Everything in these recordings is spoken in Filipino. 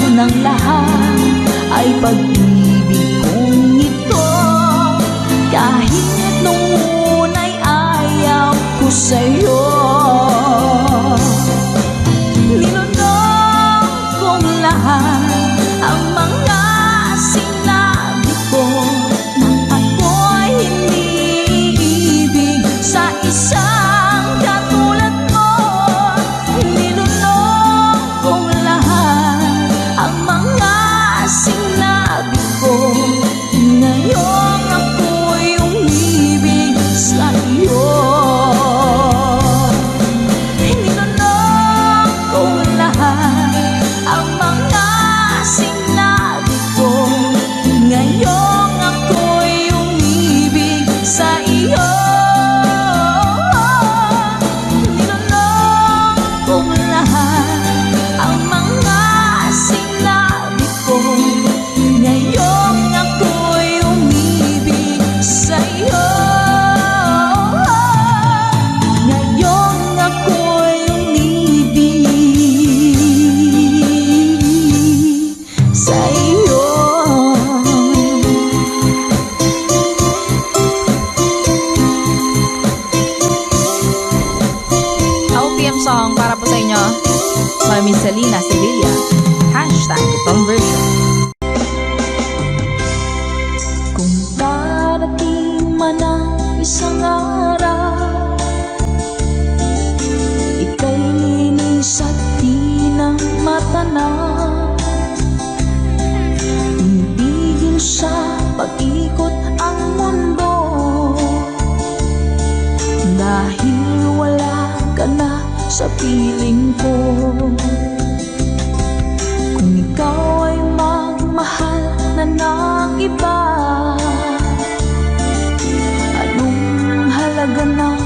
ng lahat ay pag-ibig kong ito. Kahit nung una'y ayaw ko sa'yo, nilunok kong lahat ang mga sinabi ko nang ako'y hindi ibig sa isang katulad mo. Nilunok kong lahat ang mga sinabi ko, ngayong ako'y umibig sa iyo. Nilunok kong lahat ang mga sinabi ko, ngayong ako'y umibig sa iyo. Nilunok kong lahat ang mga sinabi ko, ngayong ako'y umibig sa iyo. Ngayong ako'y umibig sa iyo. OPM song para po sa inyo, Mami Selena Sevilla. Hashtag conversion. Kung darating man ang isang araw, ika'y linis at di na matanaw, tinibigin sa pag-ikot ang mundo, dahil wala ka na sa piling ko. Kung ikaw ay magmahal na ng iba, anong halaga ng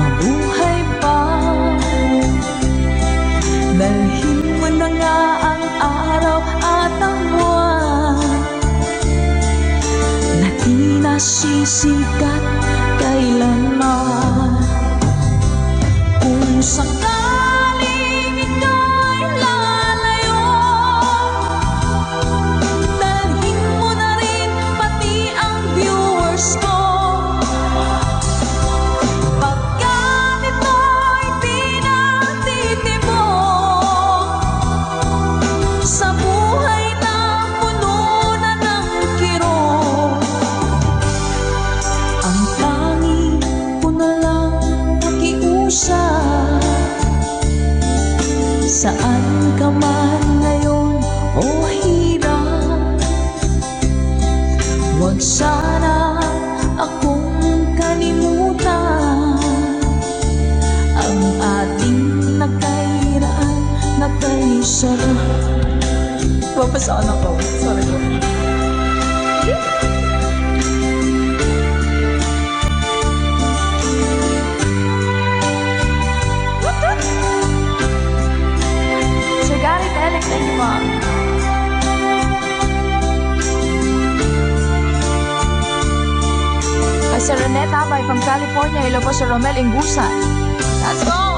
mabuhay pa? Dalhin mo na nga ang araw at ang buwan na di nasisikat kailanman. Kung sakaling ika'y lalayo, dalhin mo na rin pati ang viewers ko. Pagkat ito'y di natitibok sa buhay na puno na ng kirot, ang tanging ko na lang pakiusap. Saan ka man ngayon o hirap, huwag sana akong kalimutan. Ang ating nagkairaan, nagkaisarap. Papasaan ako. Sorry po. Sir Garrett Alex, thank you, Mom. Sir Renette Abay from California. Hello po, Sir Romel Ingusan. Let's go!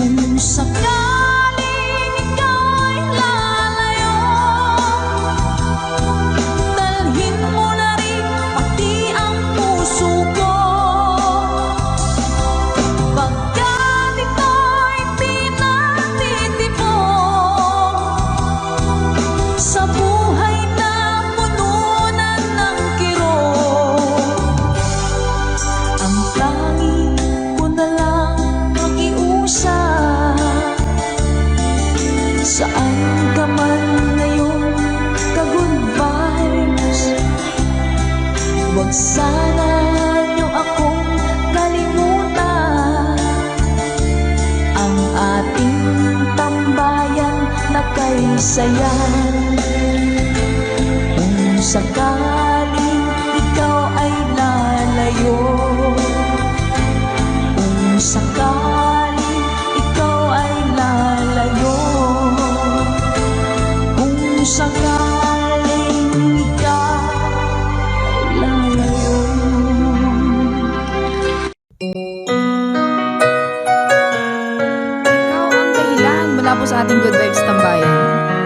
Kung sakaling ika'y lalayo, dalhin mo na rin pati ang puso ko. Pagkat ito'y di natitibok sa buhay na puno na ng kirot, ang tanging ko na lang pakiusap. Saan ka man ngayon, ka-good vibes, huwag sana niyo akong kalimutan. Ang ating tambayan na kay sayan. Kung sakaling ikaw ay lalayo, kung sakaling ikaw ay lalayo, kung sakaling ikaw ay lalayo. Ikaw ang dahilan mula po sa ating Good Vibes Tambayan.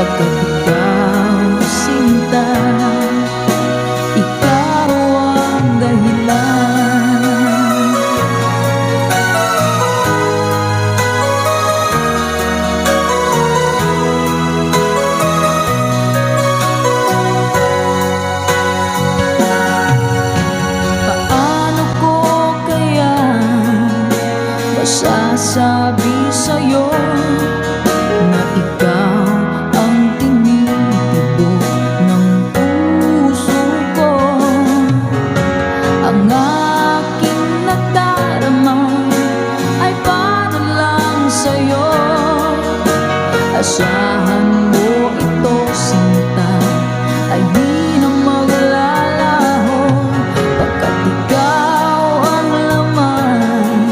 Pagkat ikaw sinta, ikaw ang dahilan. Paano ko kaya masasabi sa'yo na ikaw ang tinitibok ng puso ko? Ang aking nadarama ay para lang sa'yo. Asahan mo ito, sinta, ay di na maglalaho. Pagkat ikaw ang laman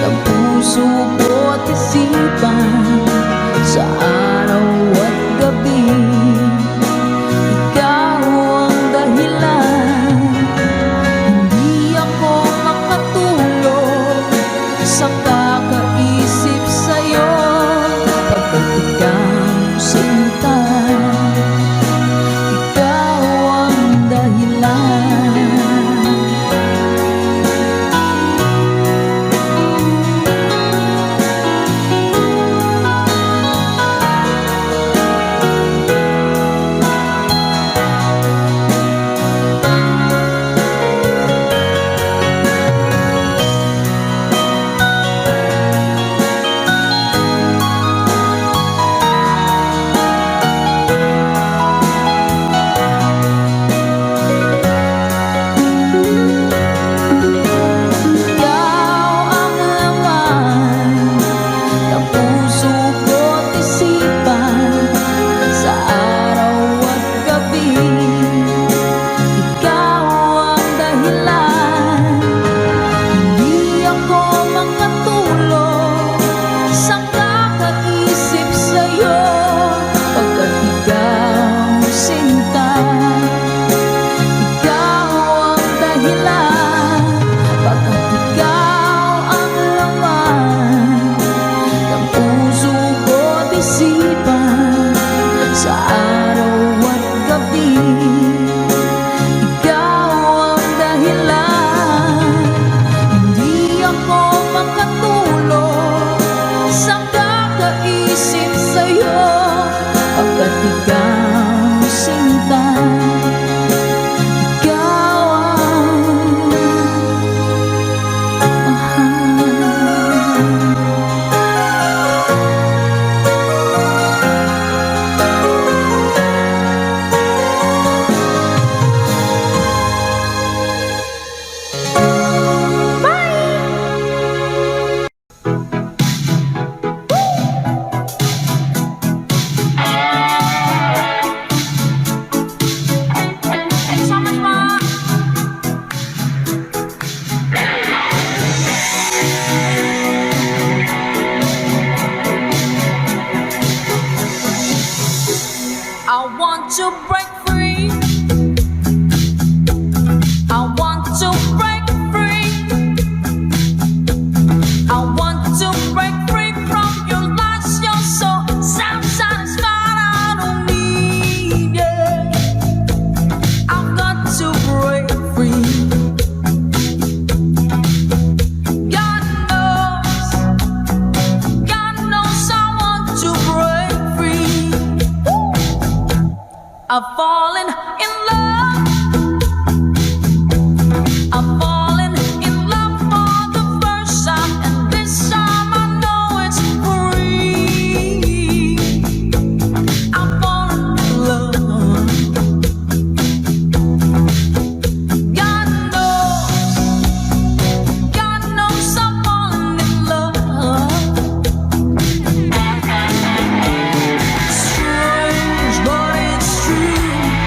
ng puso ko't isipan, sa araw at gabi. Ikaw ang dahilan, hindi ako makatulog sa kakaisip sa'yo. Pagkat ikaw sinta, ikaw ang dahilan. I want to break free. I want to break free. I want to break free from your lies. You're so self-satisfied. I don't need it. I've got to break free. God knows I want to break free. I've fallen in love. I've fallen in love for the first time, and this time I know it's free. I've fallen in love. God knows I've fallen in love. Strange, but it's true.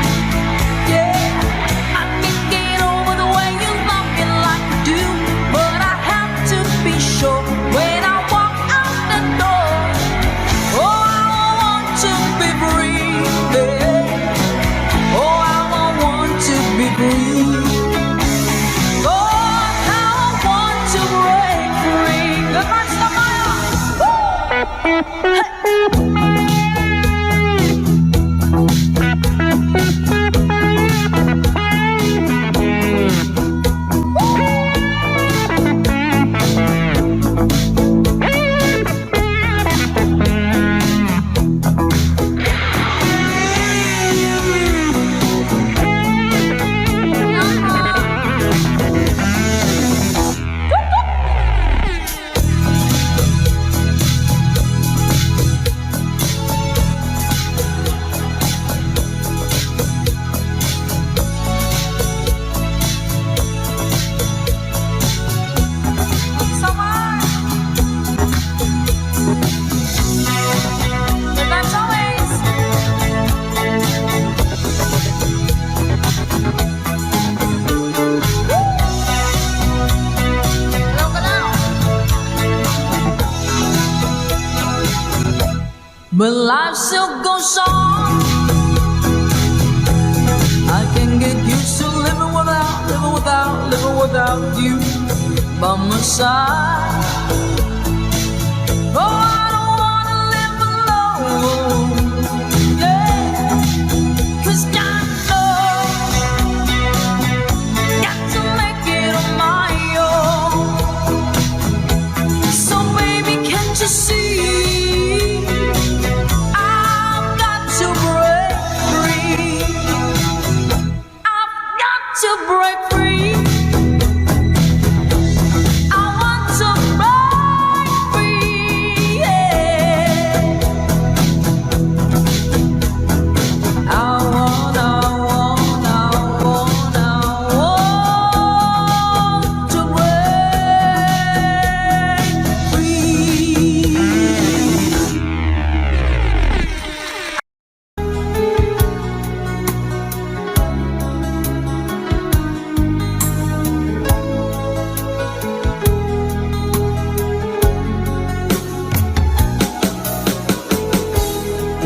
but life still goes on. I can get used to living without you by my side. Oh, I don't wanna live alone, yeah, 'cause God knows, got to make it on my own. So baby, can't you see, I've got to break free. I've got to break free. I want to break free, yeah. I want to break free.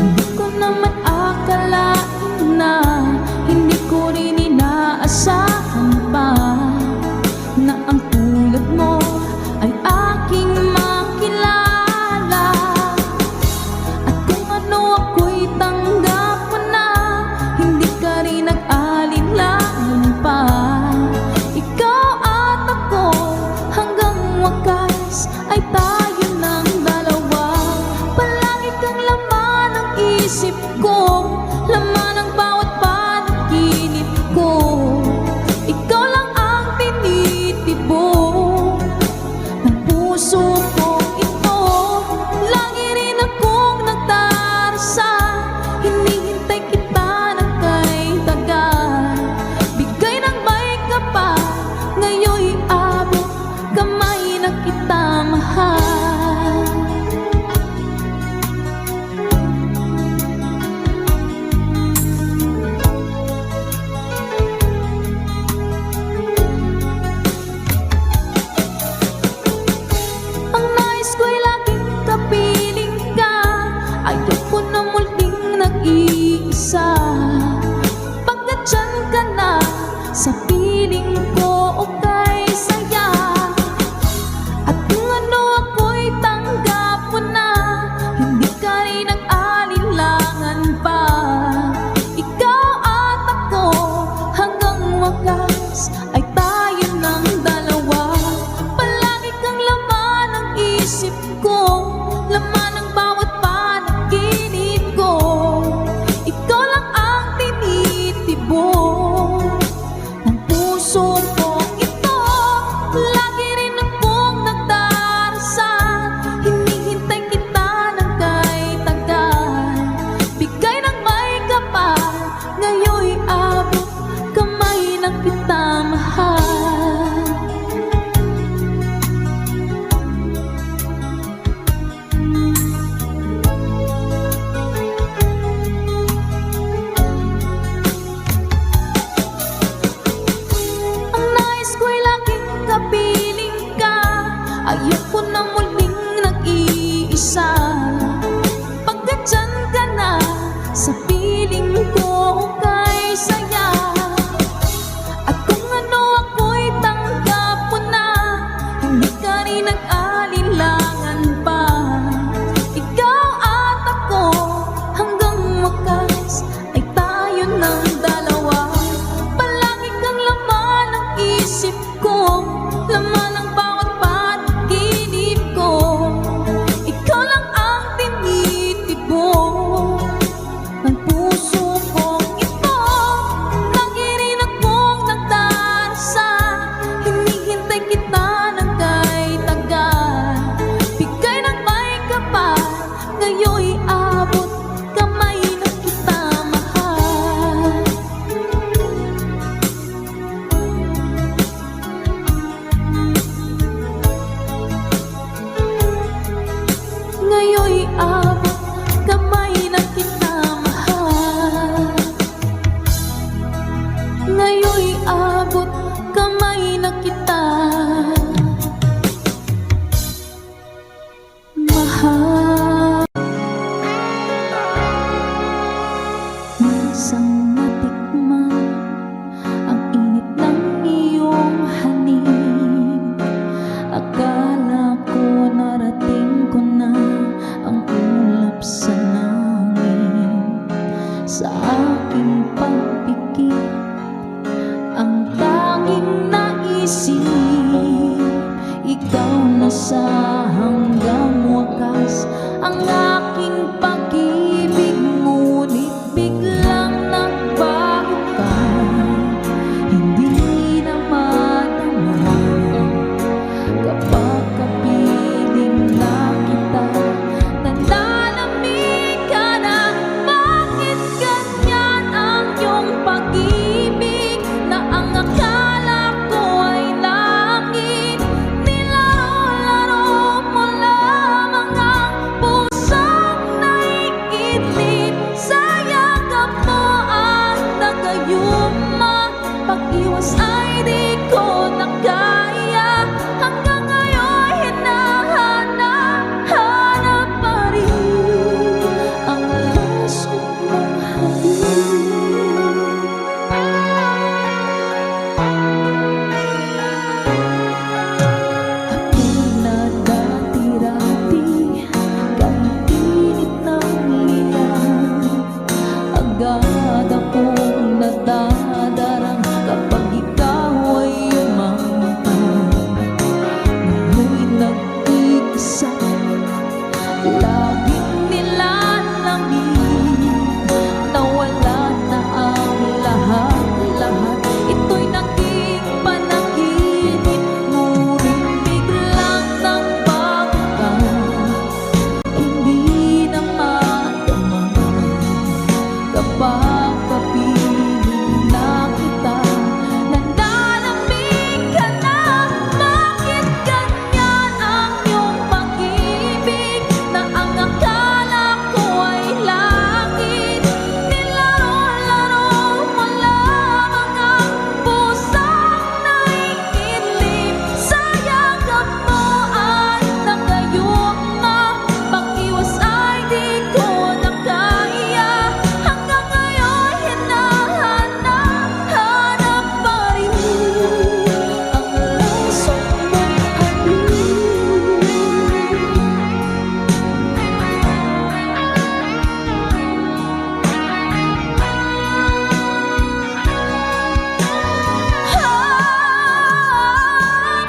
Hindi ko naman akalain na, hindi ko rin inaasahan pa, na ang tulad mo ay aking makilala. At kung ano ako'y tanggap mo na, hindi ka rin nag-alinlangan pa. Ikaw at ako hanggang wakas ay tayo ng dalawa. Palagi kang laman ng isip ko, laman ng bawat panaginip ko. Ikaw lang ang tinitibok ng puso ko ito. Lagi rin akong nagdarasal, hinihintay kita ng kay tagal. Bigay ng may kapal, ngayon'y abot kamay na kita mahal. Ang nais ko'y laging kapiling ka, ayoko na muling nag-iisa. Pagkat dyan ka na, sa piling ko okay saya. At kung ano ako'y tanggap mo na, hindi ka rin nag-alinlangan pa. Ikaw at ako hanggang wakas ay tayo ng dalawa. Palagi kang laman ng isip ko, laman ng bawat panaginip ko. Ikaw lang ang tinitibok ng sa aking pagpikit. Ang tanging naisip, ikaw na sa hanggang wakas. Ang aking pag-ibig, ngunit biglang nagbago ka. Hindi na madama kapag kapiling na kita. Nananamig ka na, bakit ganyan ang iyong pag-ibig? Na ang akala ko ay langit, nilaro-laro mo lamang ang pusong naiidlip. Sa yakap mo at nagayuma, pag-iwas ay di ko na kaya. Hanggang ngayon hinahanap pa rin ang lasong mong halik. Ako'y nadati-rati, kahit init ng lilang. Agad akong nadadarang kapag ikaw ay umangtang. Ngayon'y nag-iisa, laging nilalamig. Nawala na ang lahat-lahat, ito'y naging panaginip. Ngunit biglang nagbago ka, hindi na madama kapag kapiling na kita. Nananamig ka na, bakit ganyan ang iyong pag-ibig? Na ang akala ko ay langit, nilaro-laro mo lamang ang pusong naiidlip. Sa yakap mo at nagayuma, pag-iwas ay di ko na kaya. Hanggang ngayon hinahanap pa rin ang lasong mong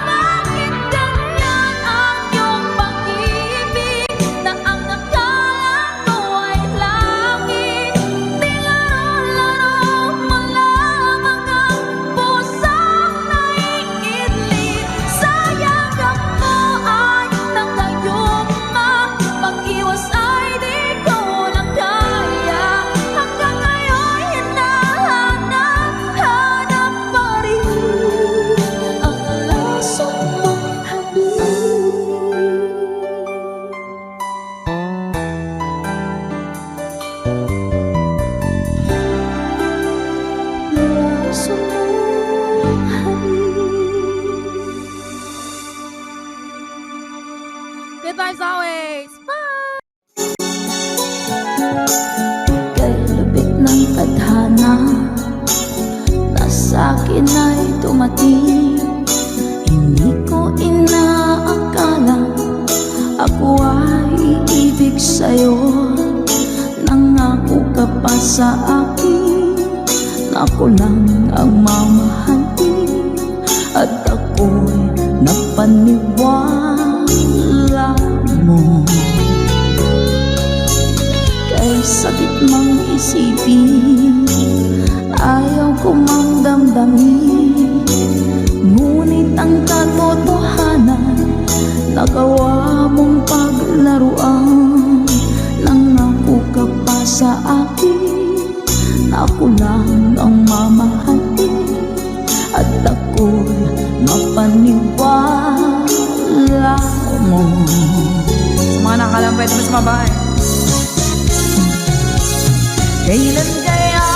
bakit ganyan ang iyong pag-ibig? Na ang akala ko ay langit, nilaro-laro mo lamang ang pusong naiidlip. Sa yakap mo ay nagayuma, pag-iwas ay di ko na kaya. Hanggang ngayon hinahanap pa rin ang lasong mong lasong mong Good vibes always! Bye! Kay lubik ng tadhana, na sa'kin ay dumating. Hindi ko inaakala ako ay iibig sa'yo. Nangako ka pa sa akin na ako lang ang mamahalin, at ako'y napaniwala mo. Kay sakit mang isipin, ayaw ko mang damdamin. Ngunit ang katotohanan, nagawa mong paglaruan. Nangako ka pa sa akin na ako lang ang mamahalin, at ako'y mapaniwala mo. Sa mga nakalambay, ito sa mabay. Kailan kaya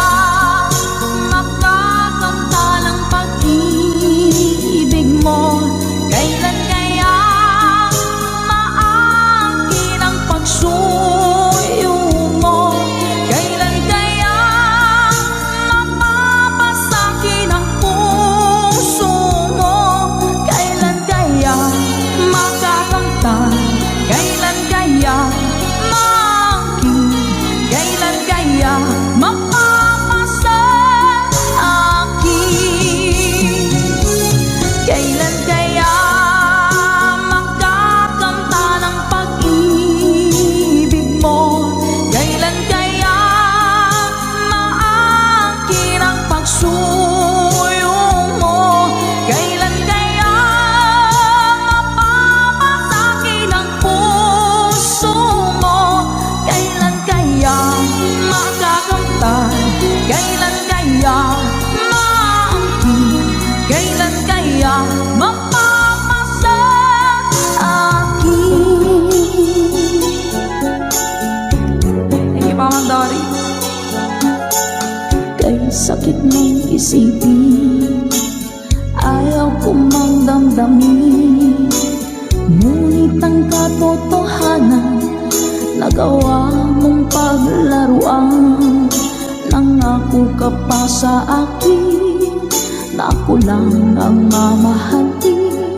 makakamta ng pag-ibig mo? Kailan kaya maangkin ang pagsuyo mo? Kailan kaya mapapasakin ang puso mo? Kailan kaya makakamta? Kailan kaya maangkin? Kailan kaya Dari. Kay sakit mong isipin, ayaw ko mang damdamin. Ngunit ang katotohanan, nagawa mong paglaruan. Nangako ka pa sa akin na ako lang ang mamahalin,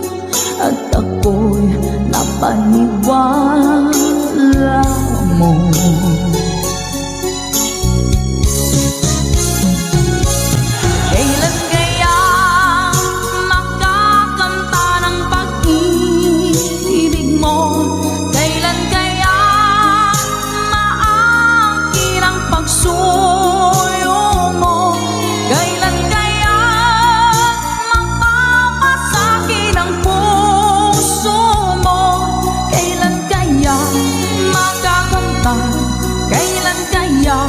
at ako'y napaniwala mo. Kailan kaya makakanta ng pag-ibig mo? Kailan kaya maangkin ang pagsuyo mo? Kailan kaya mapapasakin ang puso mo? Kailan kaya makakanta? Kailan kaya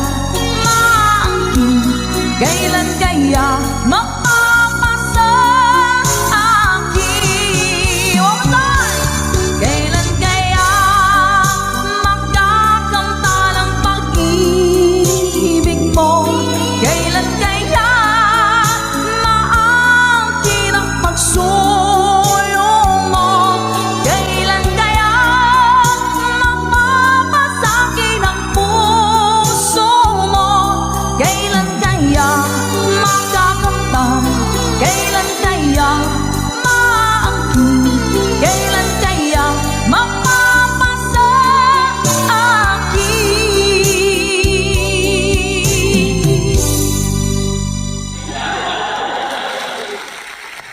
maangkin? Kailan kaya mapapasa akin? One more time! Kailan kaya makakanta ng pag-ibig mo? Kailan kaya maangkin ang pagsuyo mo? Kailan kaya mapapasakin ang puso mo? Kailan kaya makakanta? Kailan kaya maangkin? Kailan kaya mapapasa akin?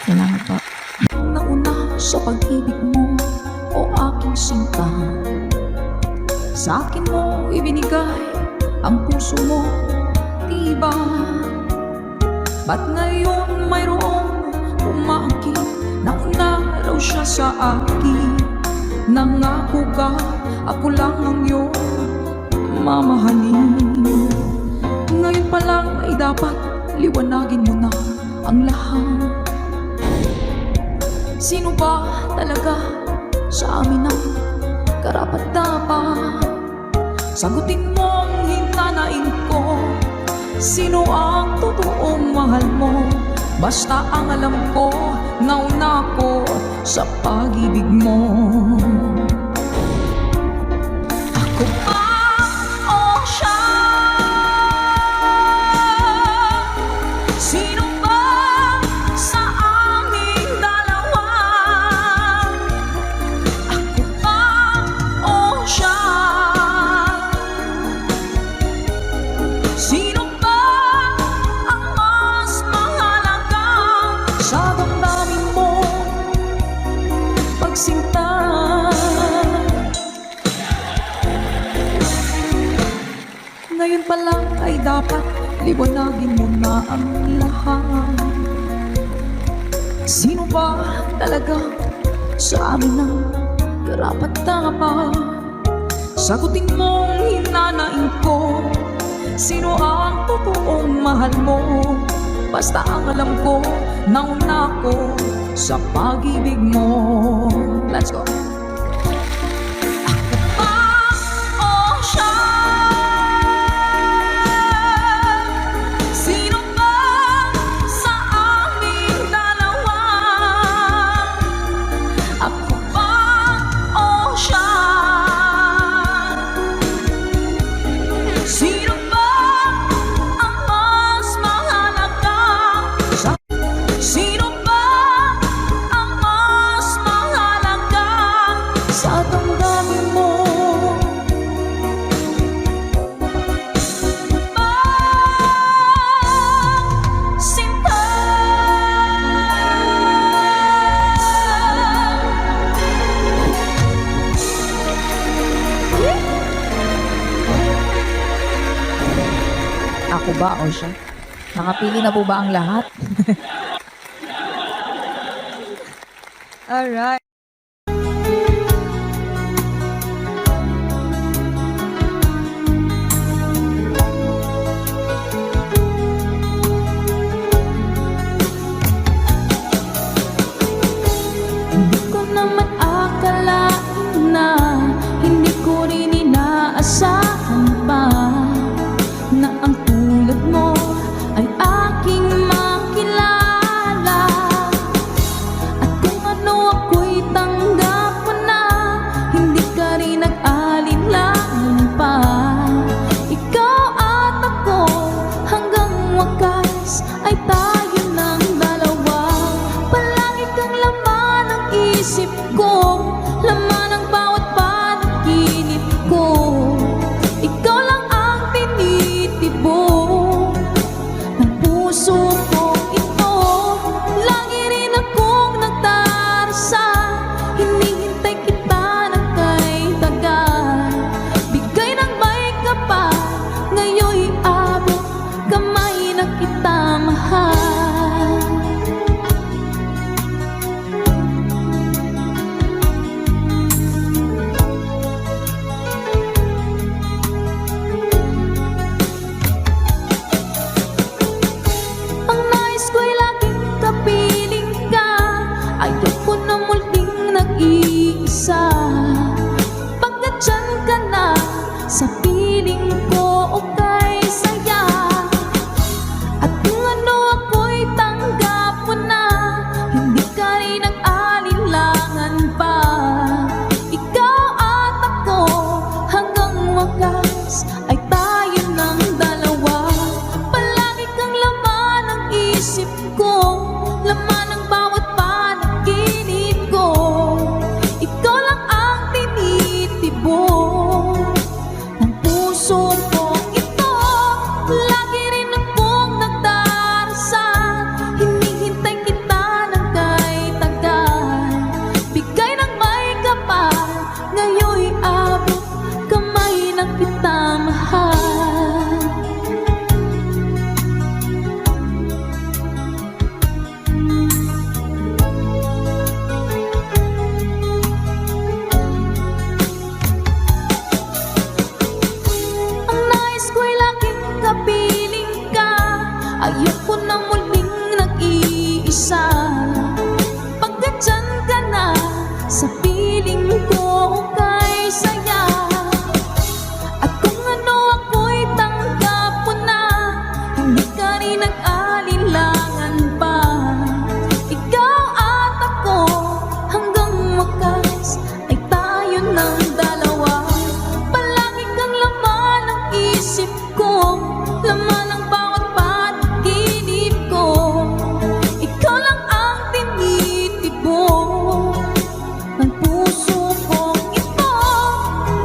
Salamat po. Nauna sa pag-ibig mo, o aking sinta. Sa akin mo ibinigay ang puso mo, diba? Ba't ngayon mayroong umaangkin? Nauna raw siya sa akin. Nangako ka, ako lang ang iyong mamahalin. Ngayon pa lang ay dapat liwanagin mo na ang lahat. Sino ba talaga sa amin ang karapat-dapat? Sagutin mo ang hinanain ko. Sino ang totoong mahal mo? Basta ang alam ko, nauna ko sa pag-ibig mo. Ako ba o siya? Sino ba sa aming dalawa? Ako ba o siya? Sino ba ang mas mahalaga sa damdamin mo? Pagsinta. Ngayon pa lang ay dapat liwanagin mo na ang lahat. Sino ba talaga sa amin ang karapat-dapat? Sagutin mo ang hinanain ko. Sino ang totoong mahal mo? Basta ang alam ko, nauna ko sa pag-ibig mo. Let's go. Ako ba o siya? Sino ba sa aming dalawa? Ako ba o siya? Sino ba ang mas mahalaga? Sino ba ang mas mahalaga sa damdamin mo? Sinta. Ako ba o siya? Nakapili na po ba ang lahat? Alright. Hindi ko naman akalain na hindi ko rin inaasahan pa isip ko, laman ng bawat panaginip ko, ikaw lang ang tinitibok ng puso kong ito.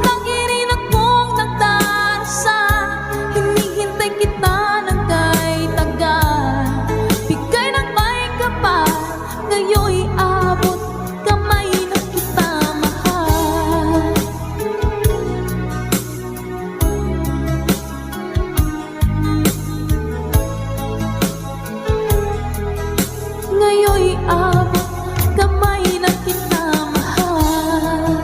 Lagi rin akong nagdarasal, hinihintay kita ng kay tagal. Bigay ng may kapal, ngayon'y abot kamay na kita mahal. Ngayon'y abot kamay na kita mahal.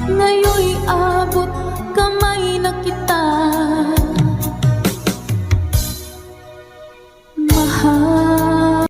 Ngayon'y abot kamay na kita mahal.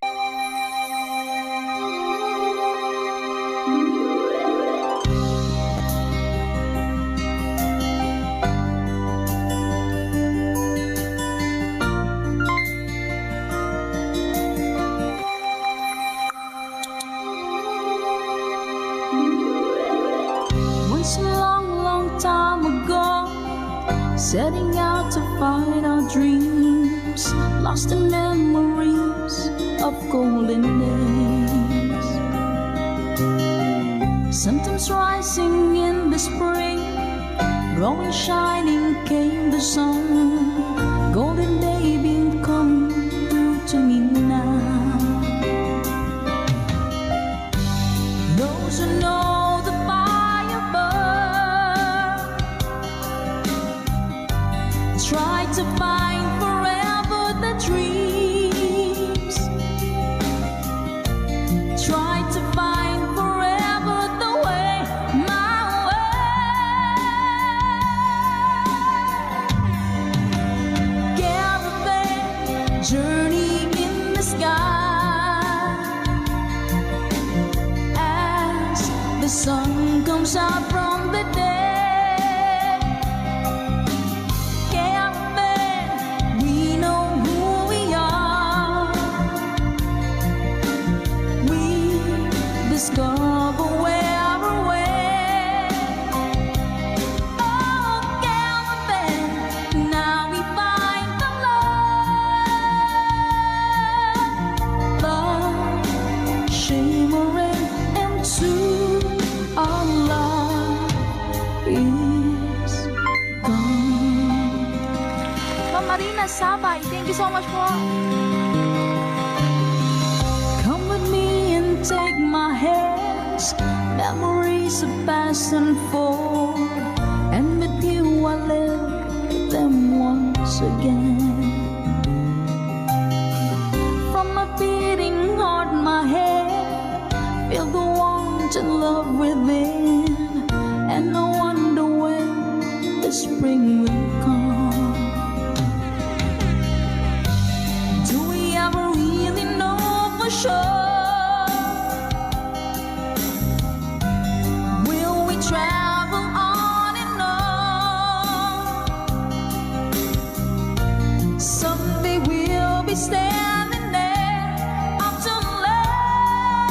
Once a long, long time ago, setting out to find our dreams, lost in memories of golden days. Sometimes rising in the spring, growing shining came the sun. Golden day been coming through to me now. Those who know the fire burn try to find forever the dreams, try to find forever the way, my way. Caravan journey in the sky as the sun comes out from the day. Caravan, we know who we are. We discover where we're way. Oh, caravan, now we find the love shimmering into our love is gone. Ma'am Marina Sabay, thank you so much po. Come with me and take my hands, memories of past and forth, and with you I live them once again. From my beating heart, my head, feel the warmth and love within, and I wonder when the spring will come. Do we ever really know for sure? Will we travel on and on? Someday we'll be standing there up to land.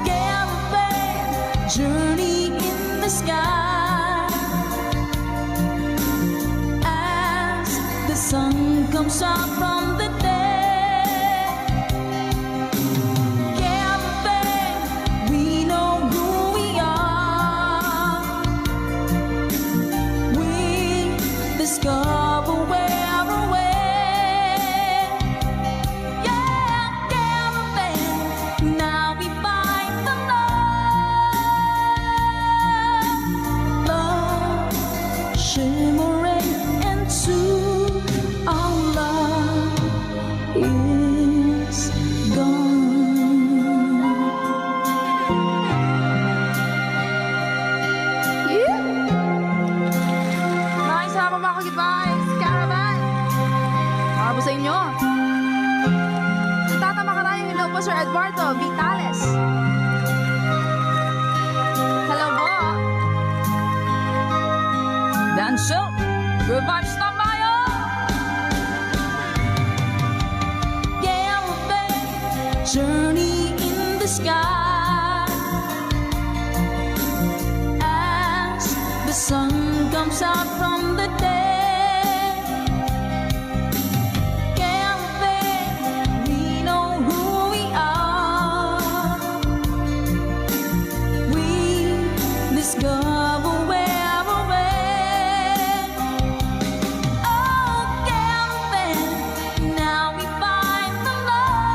Caravan journey in the sky as the sun comes out from the day. Caravan, we know who we are. We discover where we're way. Yeah, caravan, now we find the love shimmering into our love is gone. Maraming salamat mga kagitbahay sa Caravan. Para po sa inyo. Tatama ka tayo. Hello po Sir Eduardo Vitales. Hello po. Dance up, good vibes tayo. Caravan journey in the sky comes out from the dead. Camping, we know who we are. We discover where we're at. Oh, camping, now we find the love,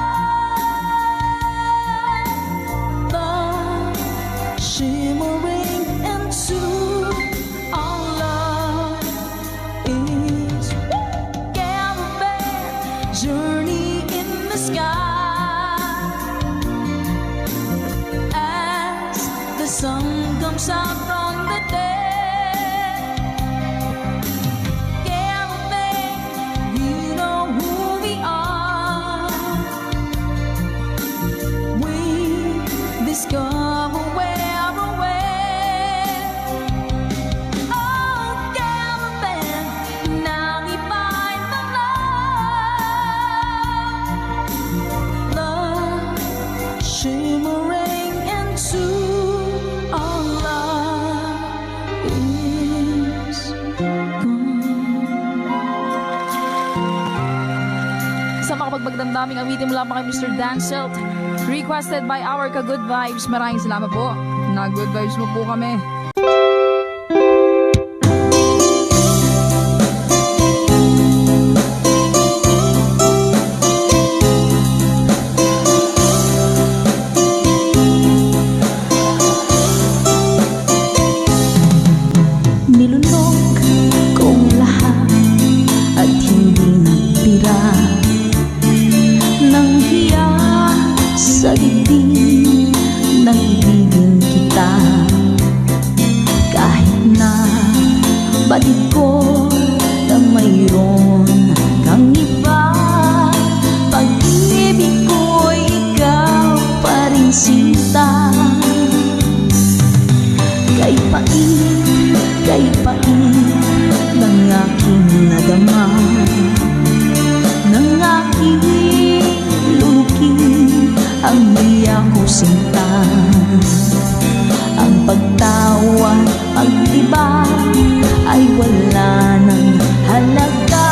the shimmering into our love is camping, journey in the sky as the sun comes out from the dead. Camping, you know who we are. We discover where we're at. Oh, camping, now we find the love shimmering into our love is gone. Sa makapagbagdamdaming awitin mula pa kay Mr. Dan Selt, requested by our ka-good vibes. Maraming salamat po. Na-good vibes mo po kami. Nilunok kong lahat at hindi nagtira ng hiya sa dibdib ng ibigin kita. Kahit na batid ko na mayroon kang iba, pag-ibig ko'y ikaw pa rin sinta. Kay pait ng aking nadama, ng aking lulukin ang hiya ko sinta. Ang pagtawa, pag-iba ay wala ng halaga,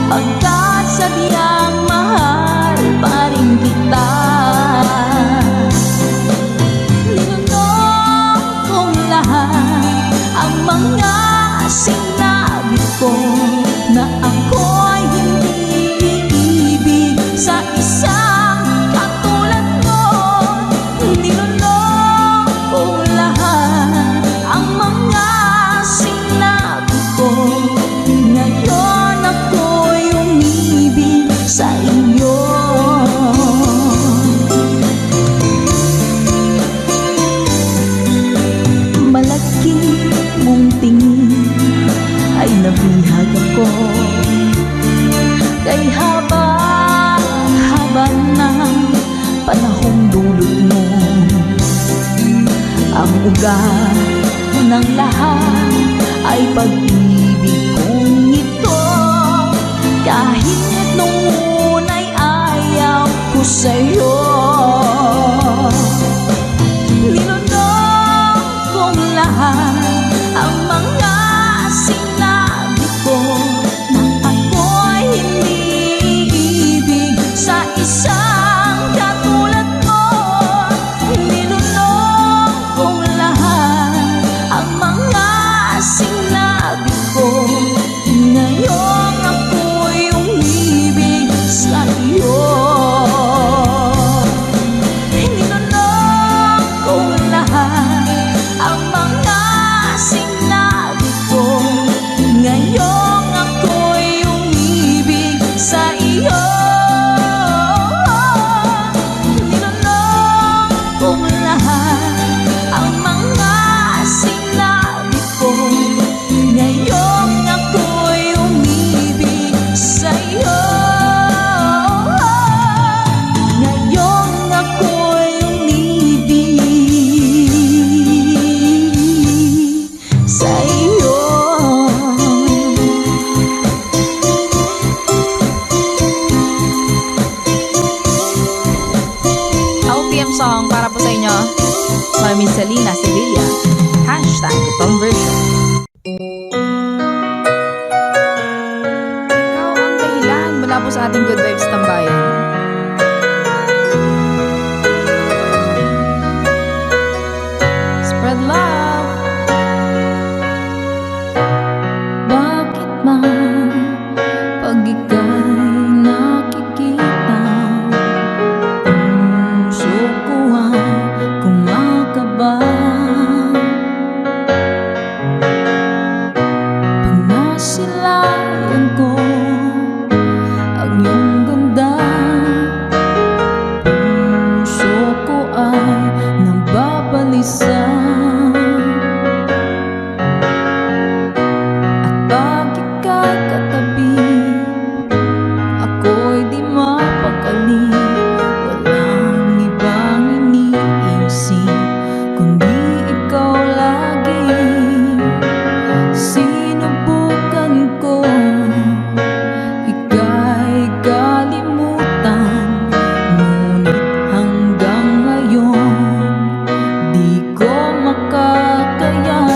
pagkat sadyang mahal pa rin kita. Ninunong kong lahat ang mga sinabi ko na ako'y hindi iibig sa isang katulad mo. Ninunong kong lahat ang mga sinabi ko. Ngayon ako'y umibig sa iyo. Malaki mong tingin ay nabihag ako. Kay haba ng panahong dulot mo, ang ugat ng lahat ay pag-ibig kong ito. Kahit nung una'y ayaw ko sa'yo, ninunong kong lahat ang mga sinabi ko na ako'y hindi iibig sa isang katulad mo. Ninunong kong lahat ang mga sinabi ko. Ngayon ako'y umibig sa iyo. Ninunong kong lahat ang mga sinabi ko. ating Good Vibes Tambayan. Spread love. Bakit man pag ika'y nakikita, puso ko ay kumakaba. Pag nasilayan ko ang iyong ganda, puso ko ay nababalisa. At pag ika'y katabi, ako'y di mapakali. Walang ibang iniisip kundi ikaw lagi. Sinubukan ko ika'y kalimutan, ngunit hanggang ngayon di ko makakayanan.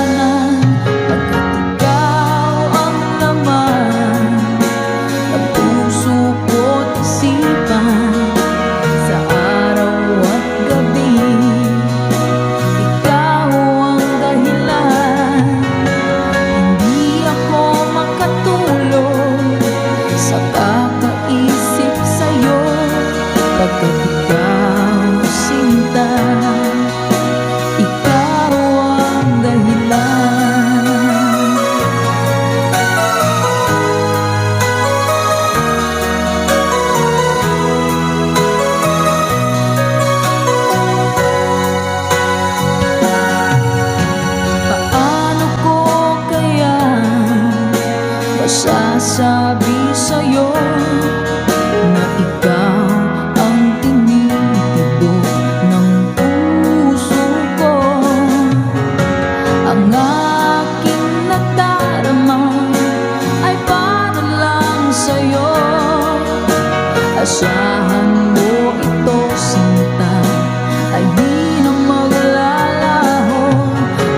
Pagkat ikaw ang laman ng puso ko't isipan, sa araw at gabi ikaw ang dahilan. Hindi ako makatulog sa kakaisip sa'yo, pagkat ikaw sinta, ikaw ang dahilan. Paano ko kaya masasabi sa'yo na ikaw ang tinitibok ng puso ko? Ang aking nadarama ay para lang sa'yo. Asahan mo ito, sinta, ay di na maglalaho,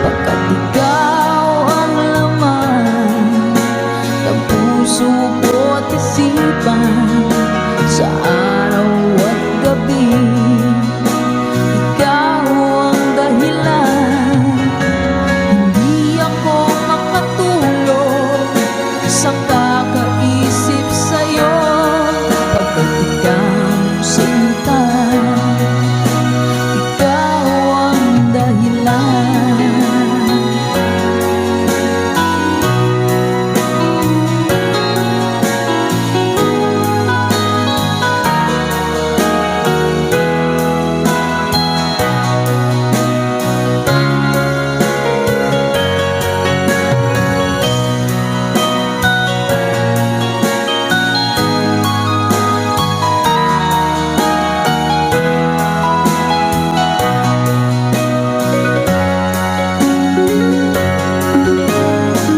pagkat ikaw ang laman ng puso ko't isipan, sa araw at gabi ikaw ang dahilan. Hindi ako makatulog sa kakaisip sa'yo, pagkat ikaw sinta, ikaw ang dahilan.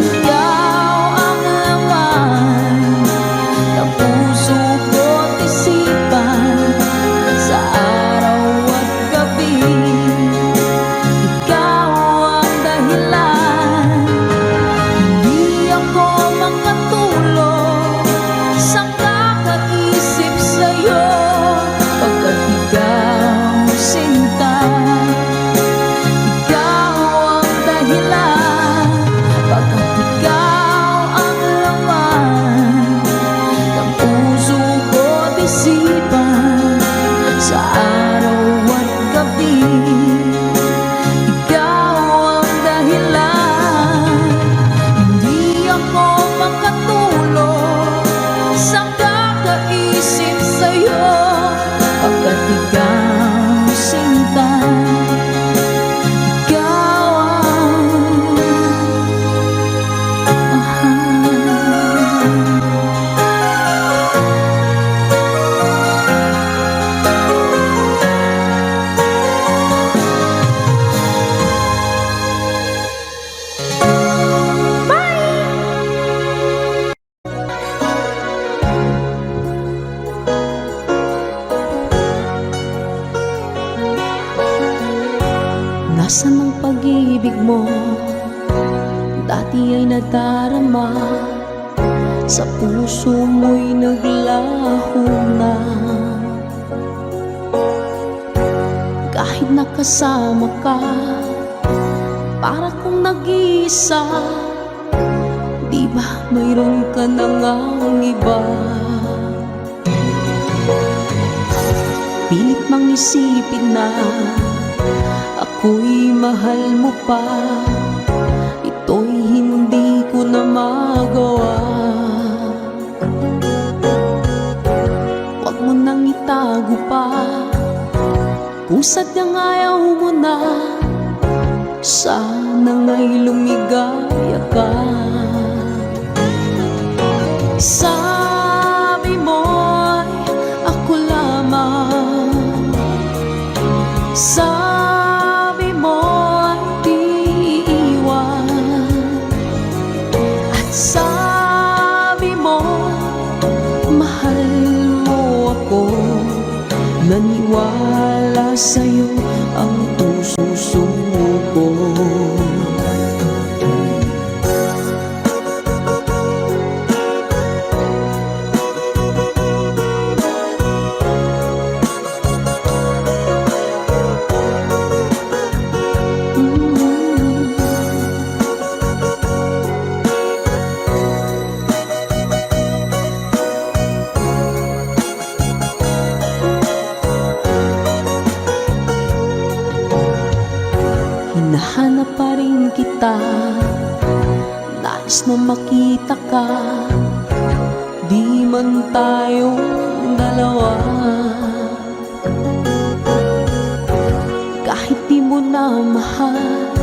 Ikaw ang laman ng puso ko't isipan, sa araw at gabi ikaw ang dahilan. Hindi ako makatulog sa kakaisip sa'yo, pagkat ikaw sinta, ikaw ang dahilan. Pagkat ikaw ang laman ng puso ko't isipan, sa araw at gabi ikaw ang dahilan. Hindi ako makatulog sa kakaisip sa'yo, pagkat ikaw sinta, ikaw ang mahal. Nasaan ang pag-ibig mo? Dati ay nadarama, sa puso mo'y naglaho na. Kahit nakasama ka, para kong nag-iisa. Di ba mayroon ka na ngang iba? Pilit mang isipin na ako'y mahal mo pa. Ito'y hindi ko na magawa. Huwag mo nang itago pa kung sadyang ayaw mo na. Sana nga'y lumigaya ka. Sabi mo'y ako lamang. Sabi mo'y di iwan. At sabi mo, mahal mo ako. Naniwala sa'yo ang puso ko. Hinahanap pa rin kita, nais na makita ka. Di man tayong dalawa, kahit di mo na mahal,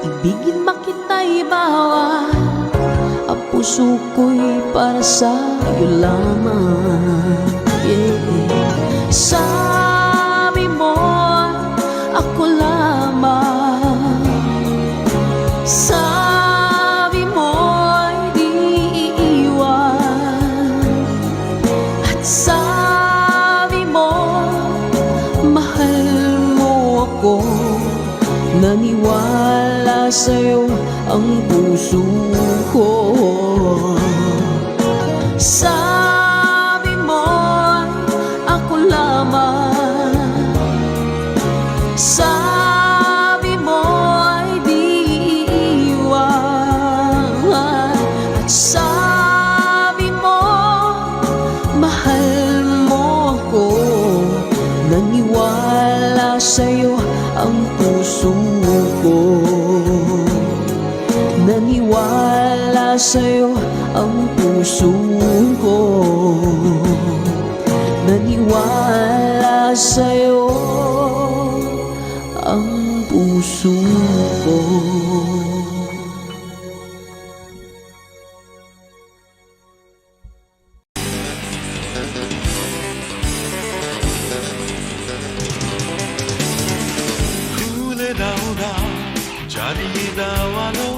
ibigin makita'y bawal. Ang puso ko'y para sa'yo lamang, yeah. Sabi mo, ako lamang. Sabi mo'y di iiwan. At sabi mo, mahal mo ako. Naniwala sa'yo ang puso ko. Sabi mo'y ako lamang. Sabi mo'y di iiwan. At sabi mo, mahal mo ako. Naniwala sa'yo ang puso ko. Naniwala sa'yo ang puso ko. Naniwala sa'yo ang puso ko. খুলে দাও দাও, জানিয়ে দাও আলো,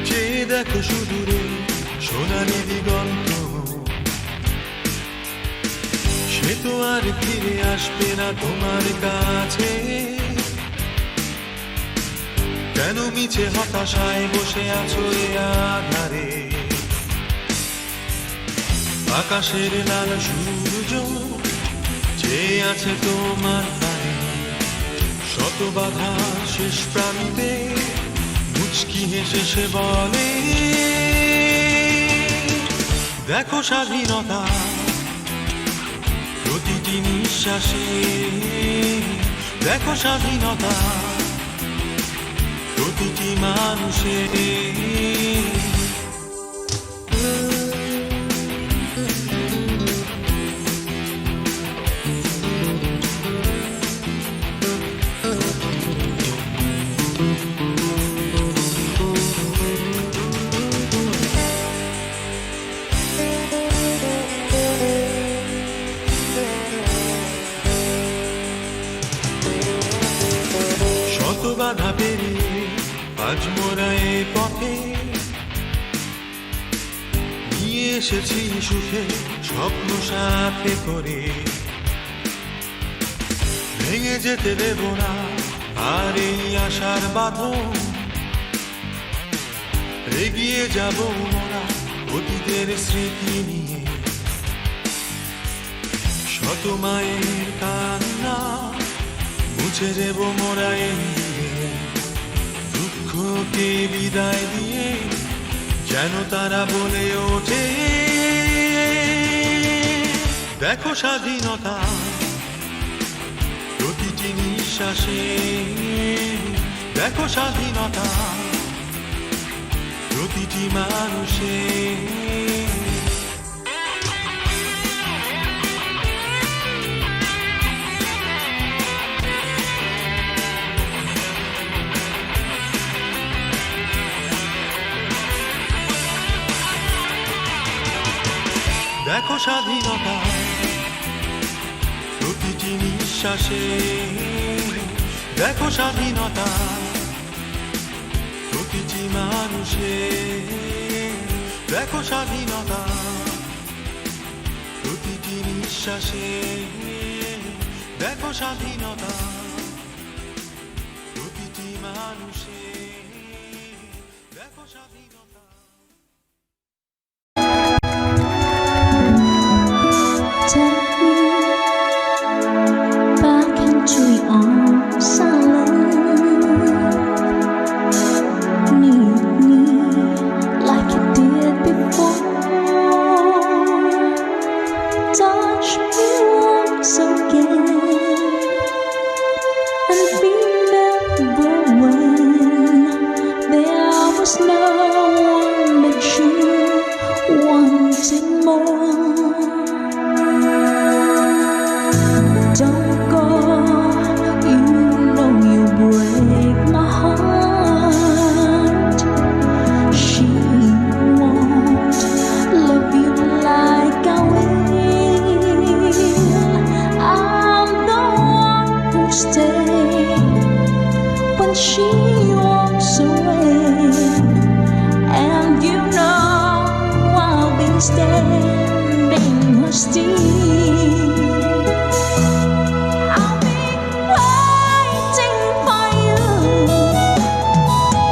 যে দেখো সুদূরে সোনালি দিগন্ত। সে তো আর ফিরে আসবে না তোমার কাছে। কেন মিছে হতাশায় বসে আছো এ আধারে? আকাশের লাল সূর্য যে আছে তোমার পানে, শত বাধা শেষ প্রান্তে মুচকি হেসে সে বলে, দেখো স্বাধীনতা প্রতিটি নিঃশ্বাসে। দেখো স্বাধীনতা প্রতিটি মানুষের। শত বাধা পেরিয়ে আজ মোরা এ পথে নিয়ে এসেছি সুখে স্বপ্ন সাথে করে। ভেঙে যেতে দেব না আর এই আশার বাঁধন, এগিয়ে যাব মোরা অতীতের স্মৃতি নিয়ে, শত মায়ের কান্না মুছে দেব মোরা এগিয়ে, দুঃখকে বিদায় দিয়ে যেন তারা বলে ওঠে, দেখো স্বাধীনতা প্রতিটি নিঃশ্বাসে, দেখো স্বাধীনতা প্রতিটি মানুষে। দেখো স্বাধীনতা প্রতিটি নিঃশ্বাসে, দেখো স্বাধীনতা প্রতিটি মানুষে, দেখো স্বাধীনতা প্রতিটি নিঃশ্বাসে, দেখো স্বাধীনতা প্রতিটি মানুষে, দেখো স্বাধীনতা। Take me back into your arms, need me like you did before. Touch me once again and remember when there was no one but you wanting more. Don't go, you know you break my heart. She won't love you like I will. I'm the one who stays when she walks away, and you know I'll be standing her still. I'll be waiting for you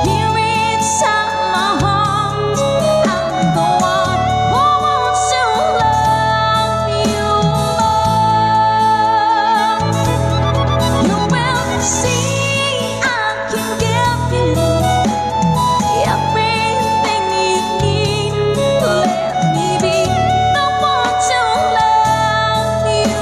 here inside my heart. I'm the one who wants to love you more. You will see I can give you everything you need. Let me be the one to love you.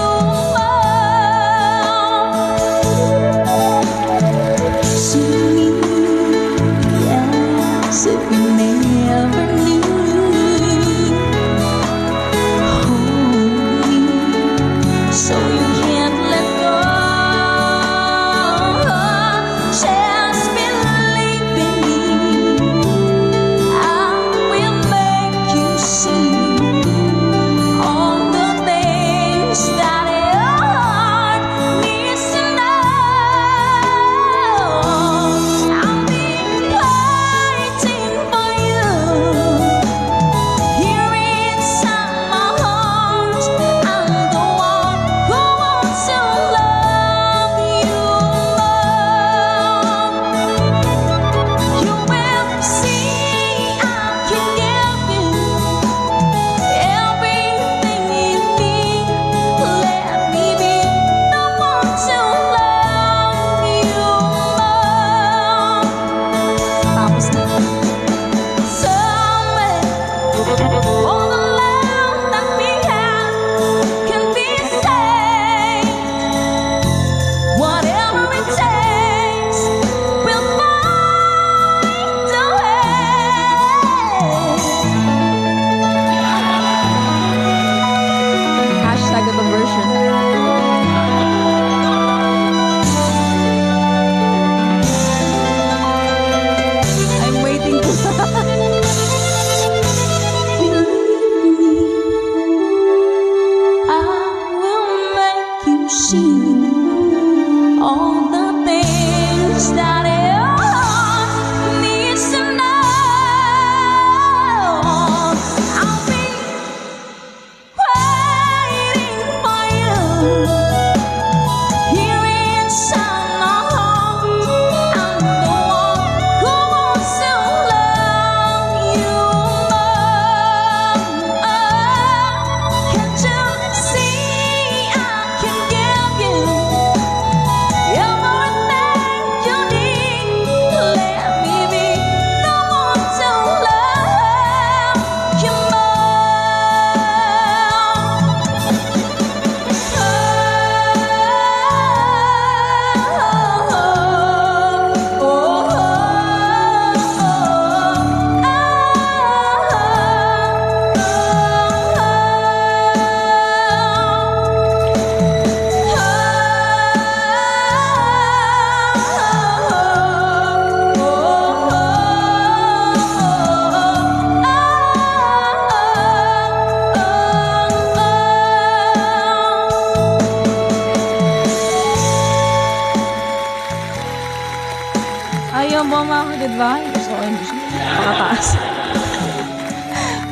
Ayaw mo mga good vibes. O, hindi siya. Pakataas.